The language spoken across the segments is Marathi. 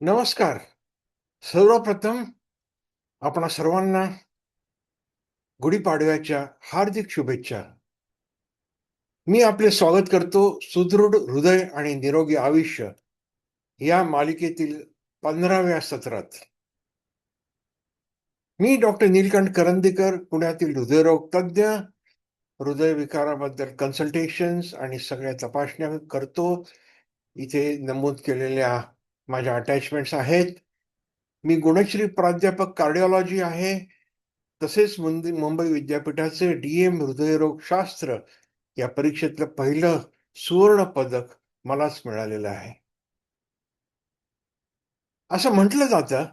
नमस्कार. सर्वप्रथम आपणा सर्वांना गुढीपाडव्याच्या हार्दिक शुभेच्छा. मी आपले स्वागत करतो सुदृढ हृदय आणि निरोगी आयुष्य या मालिकेतील 15व्या सत्रात. मी डॉक्टर नीलकंठ करंदीकर, पुण्यातील हृदयरोग तज्ञ, हृदयविकाराबद्दल कन्सल्टेशन्स आणि सगळ्या तपासण्या करतो. इथे नमूद केलेल्या माझ्या अटॅचमेंट्स आहेत. मी गुणश्री प्राध्यापक कार्डिओलॉजी आहे. तसेच मुंबई विद्यापीठाचे DM हृदयरोगशास्त्र या परीक्षेतलं पहिलं सुवर्ण पदक मलाच मिळालेलं आहे. असं म्हटलं जातं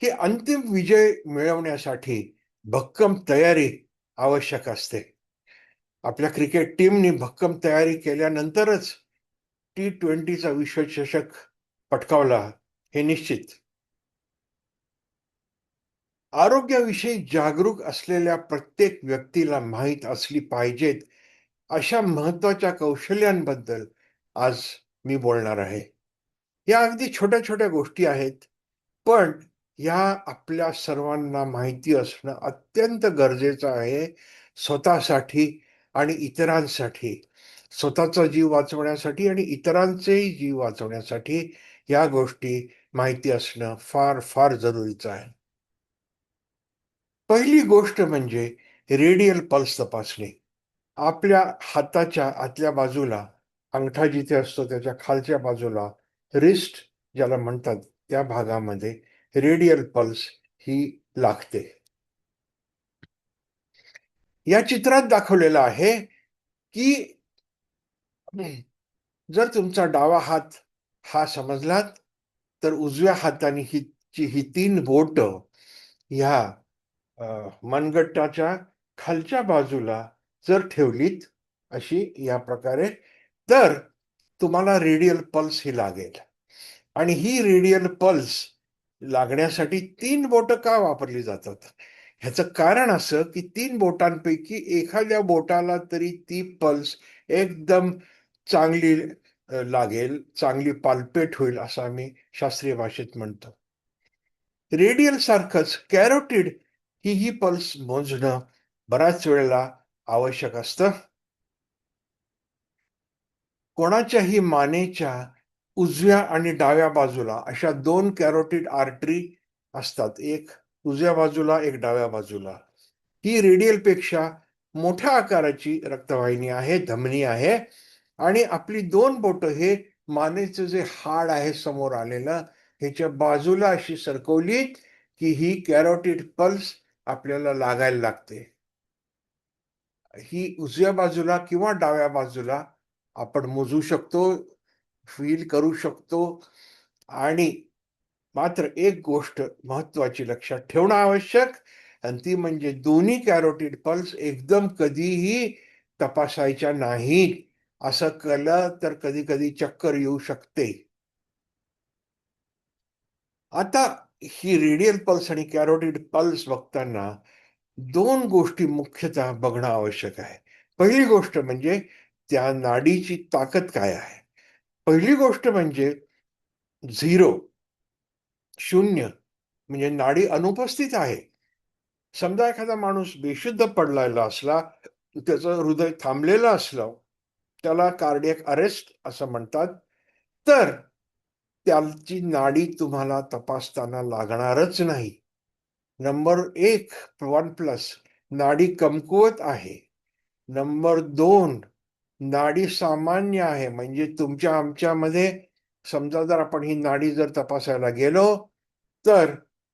की अंतिम विजय मिळवण्यासाठी भक्कम तयारी आवश्यक असते. आपल्या क्रिकेट टीमने भक्कम तयारी केल्यानंतरच T20चा विश्वचषक पटकावला हे निश्चित. आरोग्याविषयी जागरूक असलेल्या प्रत्येक व्यक्तीला माहीत असली पाहिजेत अशा महत्वाच्या कौशल्यांबद्दल आज मी बोलणार आहे. या अगदी छोट्या छोट्या गोष्टी आहेत, पण या आपल्या सर्वांना माहिती असणं अत्यंत गरजेचं आहे स्वतःसाठी आणि इतरांसाठी. स्वतःचा जीव वाचवण्यासाठी आणि इतरांचेही जीव वाचवण्यासाठी या गोष्टी माहिती असणं फार फार जरुरीचं आहे. पहिली गोष्ट म्हणजे रेडियल पल्स तपासणी. आपल्या हाताच्या आतल्या बाजूला, अंगठा जिथे असतो त्याच्या खालच्या बाजूला, रिस्ट ज्याला म्हणतात, त्या भागामध्ये रेडियल पल्स ही लागते. या चित्रात दाखवलेलं आहे की जर तुमचा डावा हात हा समजलात, तर उजव्या हाताने ही 3 बोट ह्या मनगटाच्या खालच्या बाजूला जर ठेवलीत अशी या प्रकारे, तर तुम्हाला रेडियल पल्स ही लागेल. आणि ही रेडियल पल्स लागण्यासाठी 3 बोटं का वापरली जातात? ह्याचं कारण असं की 3 बोटांपैकी एखाद्या बोटाला तरी ती पल्स एकदम चांगली लागेल, चांगली पाल्पेट होईल, असं आम्ही शास्त्रीय भाषेत म्हणतो. रेडियल सारखंच कॅरोटिड ही पल्स मोजणं बऱ्याच वेळेला आवश्यक असतं. कोणाच्याही मानेच्या उजव्या आणि डाव्या बाजूला अशा 2 कॅरोटिड आर्टरी असतात. एक उजव्या बाजूला, एक डाव्या बाजूला. ही रेडियल पेक्षा मोठ्या आकाराची रक्तवाहिनी आहे, धमनी आहे. आणि आपली 2 बोटं हे मानेचं जे हाड आहे समोर आलेलं, ह्याच्या बाजूला अशी सरकवलीत की ही कॅरोटिड पल्स आपल्याला लागायला लागते. ही उजव्या बाजूला किंवा डाव्या बाजूला आपण मोजू शकतो, फील करू शकतो. आणि मात्र एक गोष्ट महत्वाची लक्षात ठेवणं आवश्यक, आणि ती म्हणजे दोन्ही कॅरोटिड पल्स एकदम कधीही तपासायच्या नाहीत. असं केलं तर कधी कधी चक्कर येऊ शकते. आता ही रेडियल पल्स आणि कॅरोटिड पल्स बघताना 2 गोष्टी मुख्यतः बघणं आवश्यक आहे. पहिली गोष्ट म्हणजे त्या नाडीची ताकद काय आहे. पहिली गोष्ट म्हणजे 0, 0 म्हणजे नाडी अनुपस्थित आहे. समजा एखादा माणूस बेशुद्ध पडलेला असला, त्याचं हृदय थांबलेलं असलं, त्याला कार्डियक अरेस्ट असं म्हणतात, तर त्याची नाडी तुम्हाला तपासताना लागणारच नाही. नंबर 1, 1+, नाडी कमकुवत आहे. नंबर 2, नाडी सामान्य आहे. म्हणजे तुमच्या आमच्यामध्ये समजा जर आपण ही नाडी जर तपासायला गेलो, तर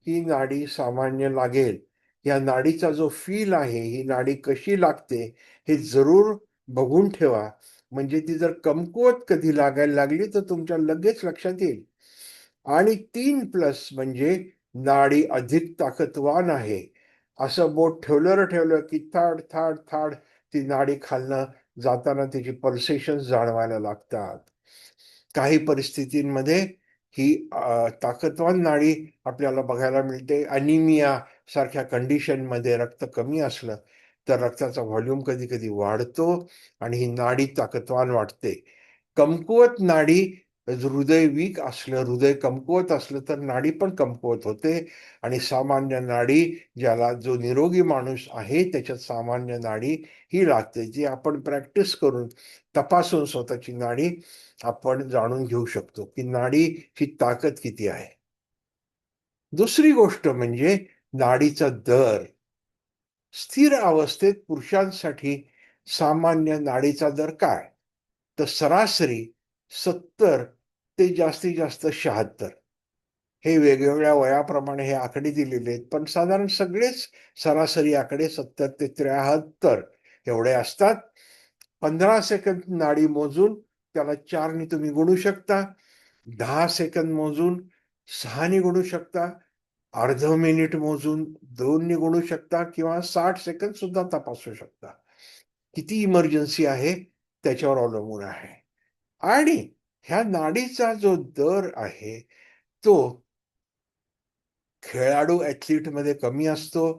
ही नाडी सामान्य लागेल. या नाडीचा जो फील आहे, ही नाडी कशी लागते हे जरूर बघून ठेवा. म्हणजे ती जर कमकुवत कधी लागायला लागली तर तुमच्या लगेच लक्षात येईल. आणि 3+ म्हणजे नाडी अधिक ताकदवान आहे. असं बोट ठेवलं की थाड थाड थाड ती नाडी खालनं जाताना तिची पल्सेशन जाणवायला लागतात. काही परिस्थितींमध्ये ही ताकदवान नाडी आपल्याला बघायला मिळते. अनिमिया सारख्या कंडिशनमध्ये रक्त कमी असलं तर रक्ताचा व्हॉल्यूम कधी कधी वाढतो आणि ही नाडी ताकदवान वाटते. कमकुवत नाडी हृदय वीक असलं, हृदय कमकुवत असलं तर नाडी पण कमकुवत होते. आणि सामान्य नाडी, ज्याला जो निरोगी माणूस आहे त्याच्यात सामान्य नाडी ही लागते, जी आपण प्रॅक्टिस करून तपासून स्वतःची नाडी आपण जाणून घेऊ शकतो की नाडीची ताकद किती आहे. दुसरी गोष्ट म्हणजे नाडीचा दर. स्थिर अवस्थेत पुरुषांसाठी सामान्य नाडीचा दर काय? तर सरासरी 70 ते जास्तीत जास्त 76. हे वेगवेगळ्या वयाप्रमाणे हे आकडे दिलेले आहेत, पण साधारण सगळेच सरासरी आकडे 70 ते 73 एवढे असतात. 15 सेकंद नाडी मोजून त्याला 4 तुम्ही गुणू शकता. 10 सेकंद मोजून 6 गुणू शकता. अर्ध मिनिट मोजून 2 गुणू शकता किंवा 60 सेकंद सुद्धा तपासू शकता. किती इमर्जन्सी आहे त्याच्यावर अवलंबून आहे. आणि ह्या नाडीचा जो दर आहे तो खेळाडू ॲथलीटमध्ये कमी असतो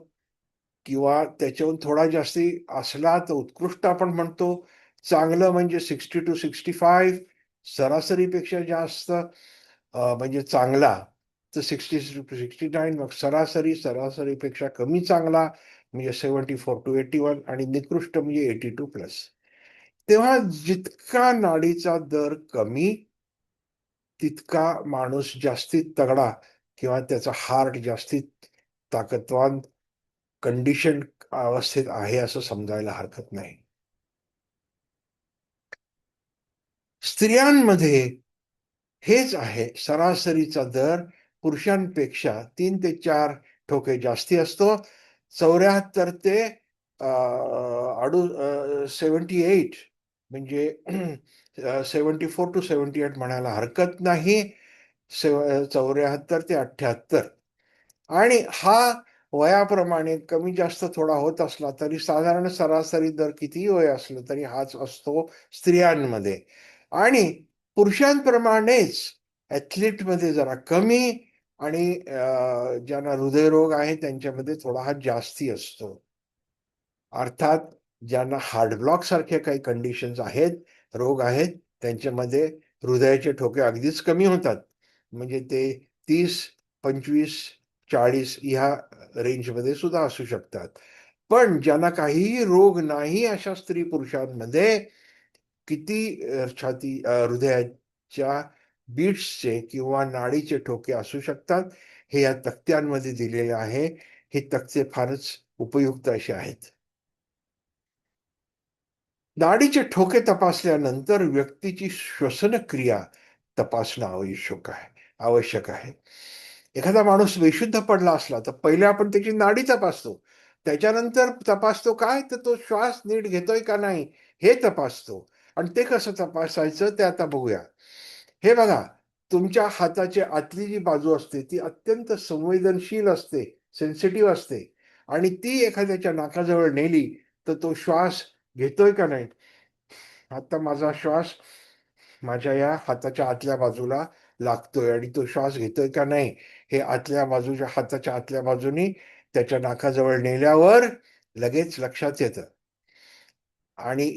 किंवा त्याच्याहून थोडा जास्ती असला तर उत्कृष्ट आपण म्हणतो. चांगलं म्हणजे 60 to 65, सरासरीपेक्षा जास्त म्हणजे चांगला तर 60 to 69, मग सरासरी, सरासरीपेक्षा कमी चांगला म्हणजे 74 to 81 आणि निकृष्ट म्हणजे 82 प्लस. तेव्हा जितका नाडीचा दर कमी तितका माणूस जास्तीत तगडा किंवा त्याचा हार्ट जास्तीत ताकदवान कंडिशन अवस्थेत आहे असं समजायला हरकत नाही. स्त्रियांमध्ये हेच आहे, सरासरीचा दर पुरुषांपेक्षा 3 ते 4 ठोके जास्ती असतो. 74 ते 78 म्हणजे 74 to 78 म्हणायला हरकत नाही. 74 ते 78. आणि हा वयाप्रमाणे कमी जास्त थोडा होत असला तरी साधारण सरासरी दर कितीही वय असलं तरी हाच असतो स्त्रियांमध्ये. आणि पुरुषांप्रमाणेच ॲथलीटमध्ये जरा कमी आणि ज्यांना हृदयरोग आहे त्यांच्यामध्ये थोडा हा जास्ती असतो. अर्थात ज्यांना हार्ट ब्लॉक सारख्या काही कंडिशन्स आहेत, रोग आहेत, त्यांच्यामध्ये हृदयाचे ठोके अगदीच कमी होतात. म्हणजे ते 30, 25, 40 ह्या रेंजमध्ये सुद्धा असू शकतात. पण ज्यांना काहीही रोग नाही अशा स्त्री पुरुषांमध्ये किती हृदयाच्या बीट्सचे किंवा नाडीचे ठोके असू शकतात हे या तक्त्यांमध्ये दिलेले आहे. हे तक्ते फारच उपयुक्त असे आहेत. नाडीचे ठोके तपासल्यानंतर व्यक्तीची श्वसन क्रिया तपासणं आवश्यक आहे. एखादा माणूस बेशुद्ध पडला असला तर पहिले आपण त्याची नाडी तपासतो. त्याच्यानंतर तपासतो काय, तर तो श्वास नीट घेतोय का नाही हे तपासतो. आणि ते कसं तपासायचं ते आता बघूया. हे बघा, तुमच्या हाताची आतली जी बाजू असते ती अत्यंत संवेदनशील असते, सेन्सिटिव्ह असते. आणि ती एखाद्याच्या नाकाजवळ नेली तर तो श्वास घेतोय का नाही. आता माझा श्वास माझ्या या हाताच्या आतल्या बाजूला लागतोय आणि तो श्वास घेतोय का नाही हे हाताच्या आतल्या बाजूनी त्याच्या नाकाजवळ नेल्यावर लगेच लक्षात येतं. आणि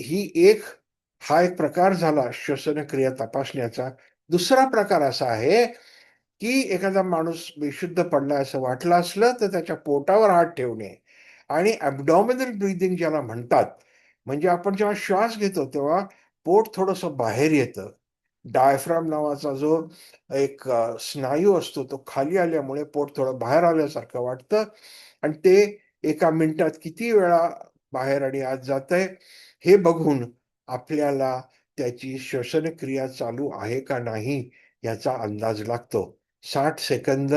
हा एक प्रकार झाला श्वसनक्रिया तपासण्याचा. दुसरा प्रकार असा आहे की एखादा माणूस बेशुद्ध पडला असं वाटलं असलं तर त्याच्या पोटावर हात ठेवणे आणि ॲब्डॉमिनल ब्रीदिंग ज्याला म्हणतात. म्हणजे आपण जेव्हा श्वास घेतो तेव्हा पोट थोडंसं बाहेर येतं. डायफ्राम नावाचा जो एक स्नायू असतो तो खाली आल्यामुळे पोट थोडं बाहेर आल्यासारखं वाटतं. आणि ते एका मिनिटात किती वेळा बाहेर आणि आत जातंय हे बघून आपल्याला त्याची श्वसनक्रिया चालू आहे का नाही याचा अंदाज लागतो. 60 सेकंद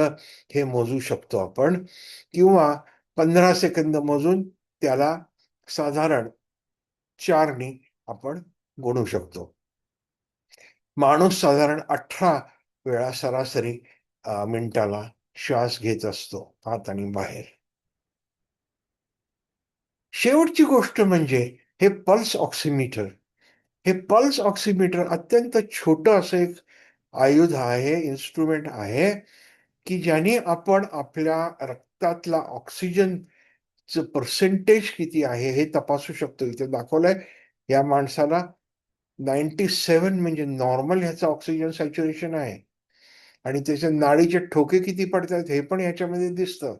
हे मोजू शकतो आपण किंवा 15 सेकंद मोजून त्याला साधारण 4 आपण गुणू शकतो. माणूस साधारण 18 वेळा सरासरी मिनिटाला श्वास घेत असतो आत आणि बाहेर. शेवटची गोष्ट म्हणजे हे पल्स ऑक्सिमीटर. हे पल्स ऑक्सिमीटर अत्यंत छोटं असं एक आयुध आहे, इन्स्ट्रुमेंट आहे की ज्याने आपण आपल्या रक्तातला ऑक्सिजनचं पर्सेंटेज किती आहे हे तपासू शकतो. इथे दाखवलंय या माणसाला 97 म्हणजे नॉर्मल ह्याचं ऑक्सिजन सॅच्युरेशन आहे. आणि त्याचे नाडीचे ठोके किती पडतात हे पण ह्याच्यामध्ये दिसतं.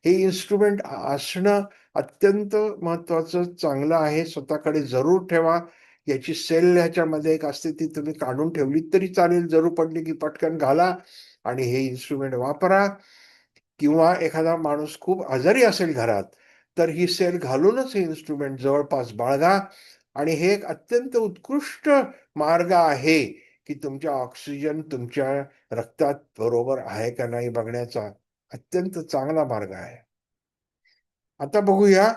हे इन्स्ट्रुमेंट असणं अत्यंत महत्वाचं, चांगलं आहे. स्वतःकडे जरूर ठेवा. याची सेल ह्याच्यामध्ये एक असते, ती तुम्ही काढून ठेवली तरी चालेल. जरूर पडली की पटकन घाला आणि हे इन्स्ट्रुमेंट वापरा. किंवा एखादा माणूस खूप आजारी असेल घरात, तर ही सेल घालूनच हे इन्स्ट्रुमेंट जवळपास बाळगा. आणि हे एक अत्यंत उत्कृष्ट मार्ग आहे की तुमच्या ऑक्सिजन तुमच्या रक्तात बरोबर आहे का नाही बघण्याचा अत्यंत चांगला मार्ग आहे. आता बघूया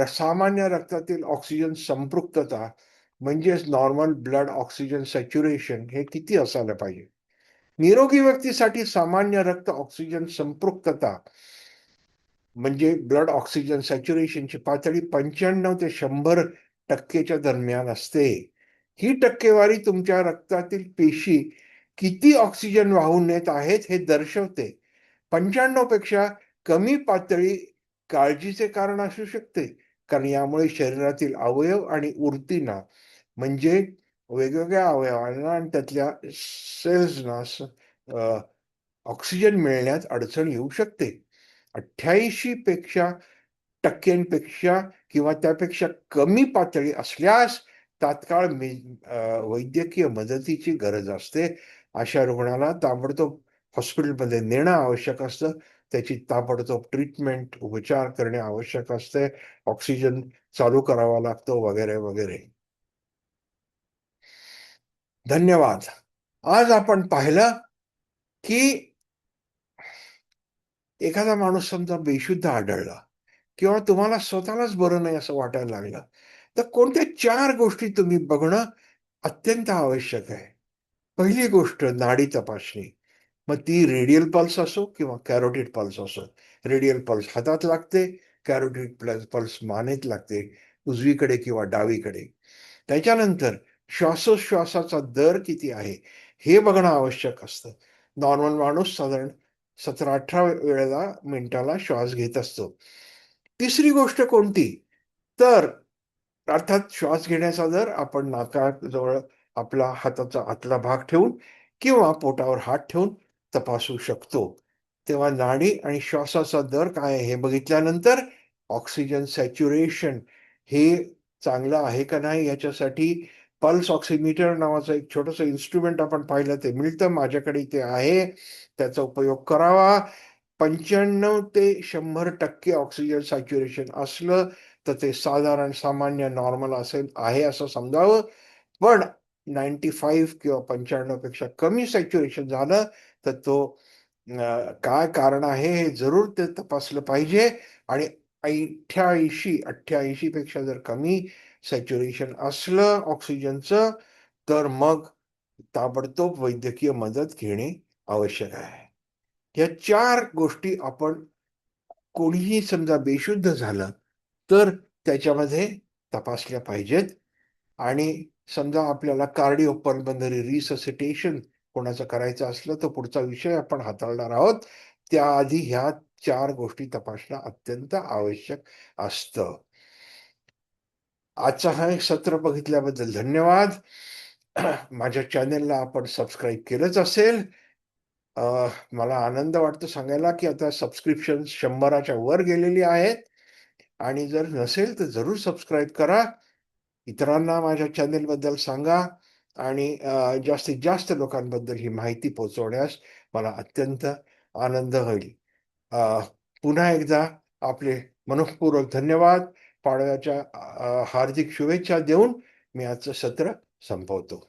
सामान्य रक्तातील ऑक्सिजन संपृक्तता म्हणजेच नॉर्मल ब्लड ऑक्सिजन सॅच्युरेशन हे किती असायला पाहिजे. निरोगी व्यक्तीसाठी सामान्य रक्त ऑक्सिजन संपृक्तता म्हणजे ब्लड ऑक्सिजन सॅच्युरेशनची पातळी 95 ते 100% दरम्यान असते. ही टक्केवारी तुमच्या रक्तातील पेशी किती ऑक्सिजन वाहून नेत आहेत हे दर्शवते. 95 पेक्षा कमी पातळी काळजीचे कारण असू शकते, कारण यामुळे शरीरातील अवयव आणि ऊर्तींना म्हणजे वेगवेगळ्या अवयवांना आणि त्यातल्या सेल्सना ऑक्सिजन मिळण्यात अडचण येऊ शकते. 88 टक्क्यांपेक्षा किंवा त्यापेक्षा कमी पातळी असल्यास तात्काळ वैद्यकीय मदतीची गरज असते. अशा रुग्णाला ताबडतोब हॉस्पिटलमध्ये नेणं आवश्यक असतं. त्याची ताबडतोब ट्रीटमेंट, उपचार करणे आवश्यक असते. ऑक्सिजन चालू करावा लागतो वगैरे वगैरे. धन्यवाद. आज आपण पाहिलं की एखादा माणूस समजा बेशुद्ध आढळला किंवा तुम्हाला स्वतःलाच बरं नाही असं वाटायला लागलं, तर कोणत्या 4 गोष्टी तुम्ही बघणं अत्यंत आवश्यक आहे. पहिली गोष्ट नाडी तपासणी. मग ती रेडियल पल्स असो किंवा कॅरोटिड पल्स असो. रेडियल पल्स हातात लागते, कॅरोटिड पल्स मानेत लागते, उजवीकडे किंवा डावीकडे. त्याच्यानंतर श्वासोश्वासाचा दर किती आहे हे बघणं आवश्यक असतं. नॉर्मल माणूस साधारण 17-18 वेळेला मिनिटाला श्वास घेत असतो. तिसरी गोष्ट कोणती? तर अर्थात श्वास घेण्याचा दर आपण नाकाजवळ आपला हाताचा आतला भाग ठेवून किंवा पोटावर हात ठेवून तपासू शकतो. तेव्हा नाडी आणि श्वासाचा दर काय आहे हे बघितल्यानंतर ऑक्सिजन सॅच्युरेशन हे चांगलं आहे का नाही याच्यासाठी पल्स ऑक्सिमीटर नावाचं एक छोटंसं इन्स्ट्रुमेंट आपण पाहिलं ते मिळतं. माझ्याकडे ते आहे. त्याचा उपयोग करावा. 95 ते 100% ऑक्सिजन सॅच्युरेशन असलं तर ते साधारण सामान्य नॉर्मल असेल आहे असं समजावं. पण 95 किंवा 95 पेक्षा कमी सॅच्युरेशन झालं तर तो काय कारण आहे हे जरूर ते तपासलं पाहिजे. आणि 88 पेक्षा जर कमी सॅच्युरेशन असलं ऑक्सिजनचं तर मग ताबडतोब वैद्यकीय मदत घेणे आवश्यक आहे. या 4 गोष्टी आपण कोणीही समजा बेशुद्ध झालं तर त्याच्यामध्ये तपासल्या पाहिजेत. आणि समजा आपल्याला कार्डिओपल्मनरी रिससिटेशन कोणाचं करायचं असलं तर पुढचा विषय आपण हाताळणार आहोत. त्याआधी ह्या 4 गोष्टी तपासणं अत्यंत आवश्यक असतं. आजचं हे सत्र बघितल्याबद्दल धन्यवाद. माझ्या चॅनेलला आपण सबस्क्राईब केलंच असेल. मला आनंद वाटतो सांगायला की आता सबस्क्रिप्शन 100च्या वर गेलेली आहेत. आणि जर नसेल तर जरूर सबस्क्राईब करा. इतरांना माझ्या चॅनेलबद्दल सांगा आणि जास्तीत जास्त लोकांबद्दल ही माहिती पोहोचवण्यास मला अत्यंत आनंद होईल. पुन्हा एकदा आपले मनःपूर्वक धन्यवाद. पाडव्याच्या हार्दिक शुभेच्छा देऊन मी आजचं सत्र संपवतो.